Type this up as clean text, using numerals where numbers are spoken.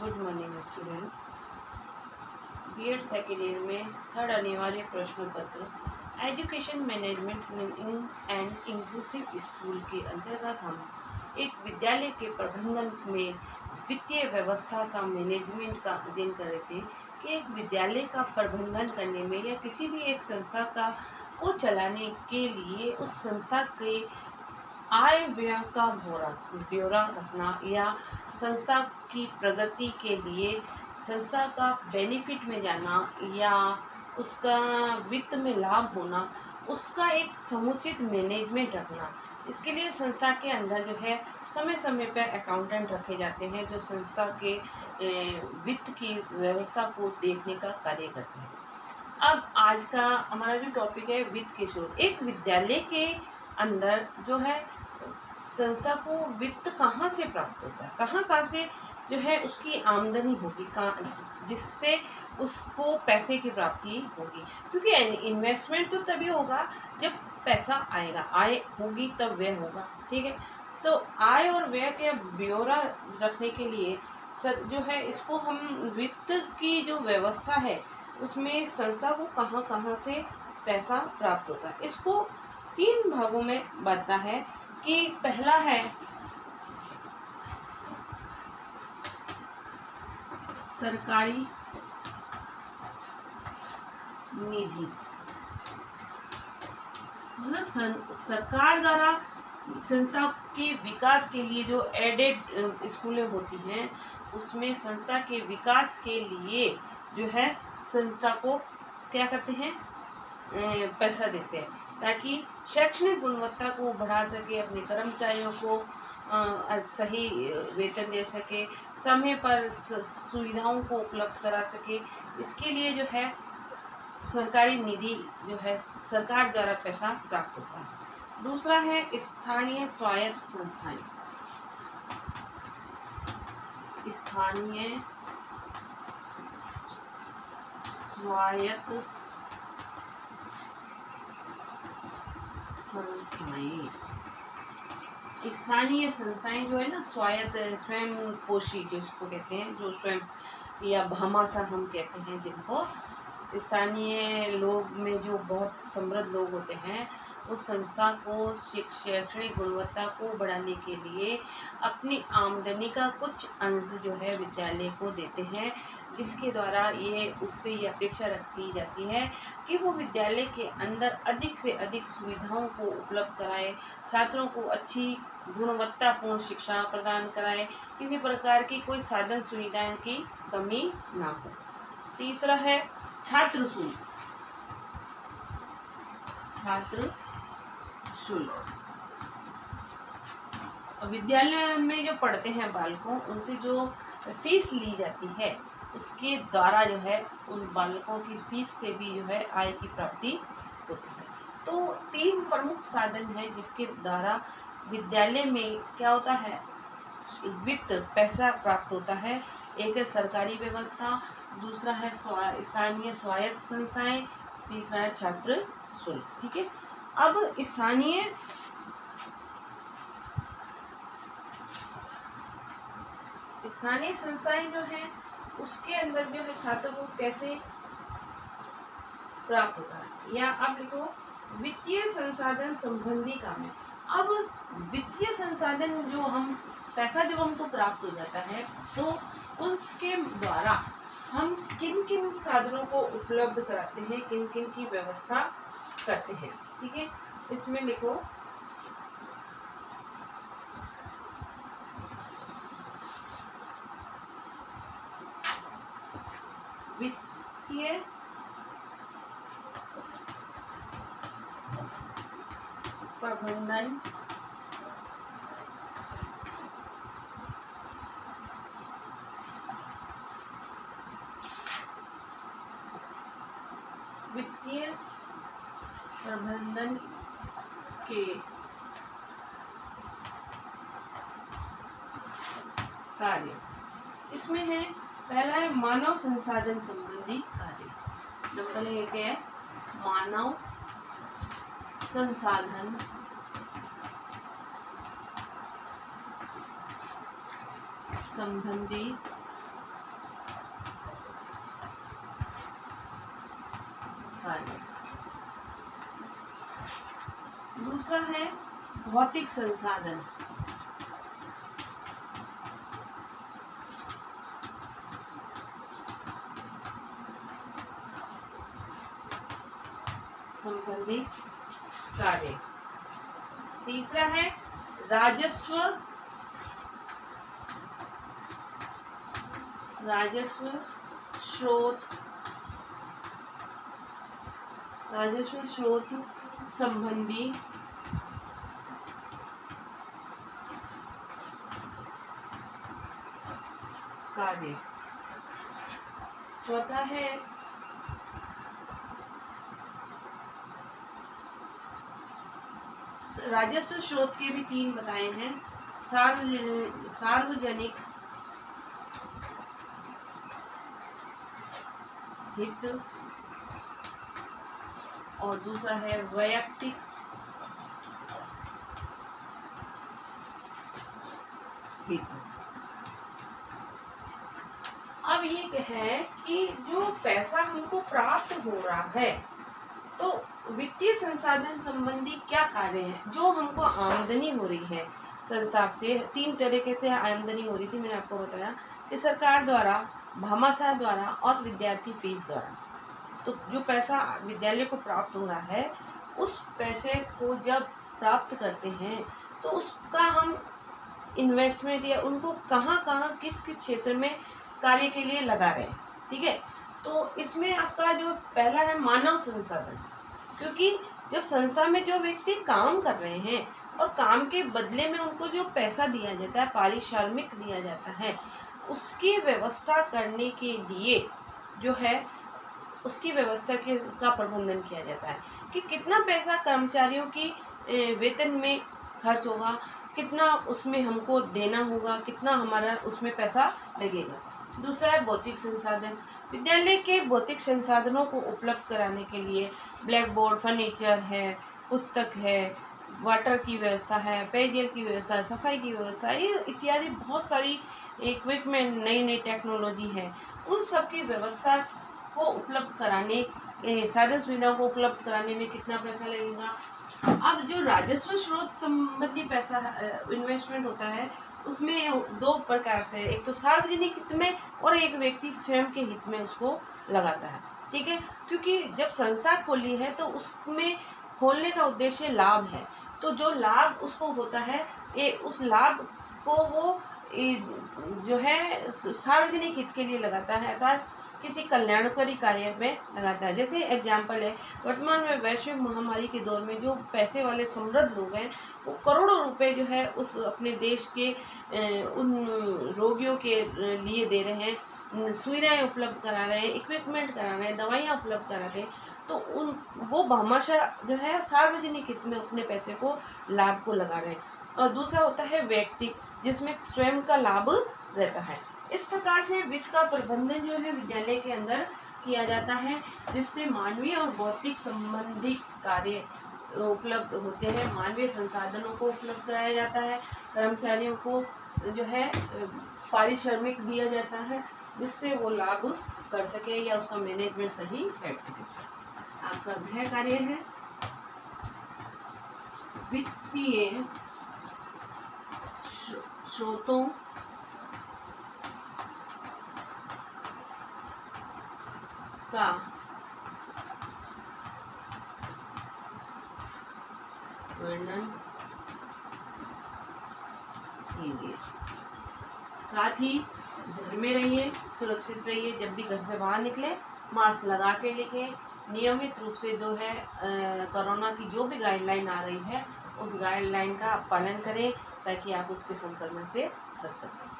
Good morning student. BEd second year में third अनिवार्य प्रश्न पत्र education management and inclusive school के अंतर्गत हम एक विद्यालय के प्रबंधन में वित्तीय व्यवस्था का मैनेजमेंट का अध्ययन कर रहे थे कि एक विद्यालय का प्रबंधन करने में या किसी भी एक संस्था का को चलाने के लिए उस संस्था के आय व्यय का ब्यौरा रखना या संस्था की प्रगति के लिए संस्था का बेनिफिट में जाना या उसका वित्त में लाभ होना, उसका एक समुचित मैनेजमेंट रखना। इसके लिए संस्था के अंदर जो है समय समय पर अकाउंटेंट रखे जाते हैं जो संस्था के वित्त की व्यवस्था को देखने का कार्य करते हैं। अब आज का हमारा जो टॉपिक है वित्त के स्रोत। एक विद्यालय के अंदर जो है संस्था को वित्त कहाँ से प्राप्त होता है, कहाँ से जो है उसकी आमदनी होगी, जिससे उसको पैसे की प्राप्ति होगी। क्योंकि इन्वेस्टमेंट तो तभी होगा जब पैसा आएगा, आय होगी तब व्यय होगा। ठीक है, तो आय और व्यय के ब्यौरा रखने के लिए सर जो है इसको हम वित्त की जो व्यवस्था है उसमें संस्था को कहाँ से पैसा प्राप्त होता है, इसको 3 भागों में बांटना है। कि पहला है सरकारी निधि, मतलब सरकार द्वारा संस्था के विकास के लिए जो एडेड स्कूलें होती हैं उसमें संस्था के विकास के लिए जो है संस्था को क्या करते हैं, पैसा देते हैं ताकि शैक्षणिक गुणवत्ता को बढ़ा सके, अपने कर्मचारियों को सही वेतन दे सके, समय पर सुविधाओं को उपलब्ध करा सके। इसके लिए जो है सरकारी निधि जो है सरकार द्वारा पैसा प्राप्त होता है। दूसरा है स्थानीय स्वायत्त संस्थाएं। स्थानीय स्वायत्त संस्थाएं, स्थानीय संस्थाएं जो है ना, स्वायत्त स्वयं पोषी जिसको कहते हैं, जो स्वयं या भामाशाह हम कहते हैं, जिनको स्थानीय लोग में जो बहुत समृद्ध लोग होते हैं उस संस्था को शैक्षणिक गुणवत्ता को बढ़ाने के लिए अपनी आमदनी का कुछ अंश जो है विद्यालय को देते हैं, जिसके द्वारा ये उससे ये अपेक्षा रखी जाती है कि वो विद्यालय के अंदर अधिक से अधिक सुविधाओं को उपलब्ध कराए, छात्रों को अच्छी गुणवत्तापूर्ण शिक्षा प्रदान कराए, किसी प्रकार की कोई साधन सुविधाओं की कमी ना हो। तीसरा है छात्र शुल्क। छात्र शुल्क विद्यालय में जो पढ़ते हैं बालकों उनसे जो फीस ली जाती है उसके द्वारा जो है उन बालकों की फीस से भी जो है आय की प्राप्ति होती है। तो 3 प्रमुख साधन है जिसके द्वारा विद्यालय में क्या होता है, वित्त पैसा प्राप्त होता है। एक है सरकारी व्यवस्था, दूसरा है स्थानीय स्वायत्त संस्थाएं, तीसरा है छात्र शुल्क। ठीक है, अब स्थानीय संस्थाएं जो हैं उसके अंदर जो है छात्रों को कैसे प्राप्त होता है, या आप लिखो वित्तीय संसाधन संबंधी काम है। अब वित्तीय संसाधन जो हम पैसा जब हमको प्राप्त हो जाता है तो उसके द्वारा हम किन किन साधनों को उपलब्ध कराते हैं, किन किन की व्यवस्था करते हैं। ठीक है, इसमें लिखो वित्तीय प्रबंधन के कार्य। इसमें है पहला है मानव संसाधन संबंधी कार्य। नंबर 1 है मानव संसाधन संबंधी दूसरा है भौतिक संसाधन। संबंधी कार्य। तीसरा है राजस्व स्रोत संबंधी कार्य। चौथा है राजस्व स्रोत के भी 3 बताए हैं, सार्वजनिक हित और दूसरा है वैयक्तिक हित। अब ये है कि जो पैसा हमको प्राप्त हो रहा है, तो वित्तीय संसाधन संबंधी क्या कार्य है। जो हमको आमदनी हो रही है संस्था से, 3 तरीके से आमदनी हो रही थी, मैंने आपको बताया कि सरकार द्वारा, भामाशाह द्वारा और विद्यार्थी फीस द्वारा। तो जो पैसा विद्यालय को प्राप्त हो रहा है, उस पैसे को जब प्राप्त करते हैं तो उसका हम इन्वेस्टमेंट या उनको कहाँ कहाँ किस किस क्षेत्र में कार्य के लिए लगा रहे हैं। ठीक है, तो इसमें आपका जो पहला है मानव संसाधन, क्योंकि जब संस्था में जो व्यक्ति काम कर रहे हैं और काम के बदले में उनको जो पैसा दिया जाता है, पारिश्रमिक दिया जाता है, उसकी व्यवस्था करने के लिए जो है उसकी व्यवस्था का प्रबंधन किया जाता है कि कितना पैसा कर्मचारियों की वेतन में खर्च होगा, कितना उसमें हमको देना होगा, कितना हमारा उसमें पैसा लगेगा। दूसरा है भौतिक संसाधन। विद्यालय के भौतिक संसाधनों को उपलब्ध कराने के लिए ब्लैक बोर्ड, फर्नीचर है, पुस्तक है, वाटर की व्यवस्था है, पेयजल की व्यवस्था है, सफाई की व्यवस्था है, ये इत्यादि बहुत सारी इक्विपमेंट, नई नई टेक्नोलॉजी है। उन सब की व्यवस्था को उपलब्ध कराने, साधन सुविधाओं को उपलब्ध कराने में कितना पैसा लगेगा। अब जो राजस्व स्रोत संबंधी पैसा इन्वेस्टमेंट होता है, उसमें 2 प्रकार से, एक तो सार्वजनिक हित में और एक व्यक्ति स्वयं के हित में उसको लगाता है। ठीक है, क्योंकि जब संस्था खोली है तो उसमें खोलने का उद्देश्य लाभ है, तो जो लाभ उसको होता है, ये उस लाभ को वो जो है सार्वजनिक हित के लिए लगाता है, अर्थात किसी कल्याणकारी कार्य में लगाता है। जैसे एग्जाम्पल है, वर्तमान में वैश्विक महामारी के दौर में जो पैसे वाले समृद्ध लोग हैं, वो करोड़ों रुपए जो है उस अपने देश के उन रोगियों के लिए दे रहे हैं, सुविधाएं उपलब्ध करा रहे हैं, इक्विपमेंट करा रहे हैं, दवाइयाँ उपलब्ध करा रहे हैं। तो वो भामाशाह जो है सार्वजनिक हित में अपने पैसे को, लाभ को लगा रहे हैं। और दूसरा होता है व्यक्ति, जिसमें स्वयं का लाभ रहता है। इस प्रकार से वित्त का प्रबंधन जो है विद्यालय के अंदर किया जाता है, जिससे मानवीय और भौतिक संबंधी कार्य उपलब्ध होते हैं। मानवीय संसाधनों को उपलब्ध कराया जाता है, कर्मचारियों को जो है पारिश्रमिक दिया जाता है, जिससे वो लाभ कर सके या उसका मैनेजमेंट सही बैठ सके। आपका गृह कार्य है वित्तीय स्रोतों का वर्णन कीजिए। साथ ही घर में रहिए, सुरक्षित रहिए, जब भी घर से बाहर निकले मास्क लगा के निकलें। नियमित रूप से जो है कोरोना की जो भी गाइडलाइन आ रही है, उस गाइडलाइन का आप पालन करें ताकि आप उसके संक्रमण से बच सकें।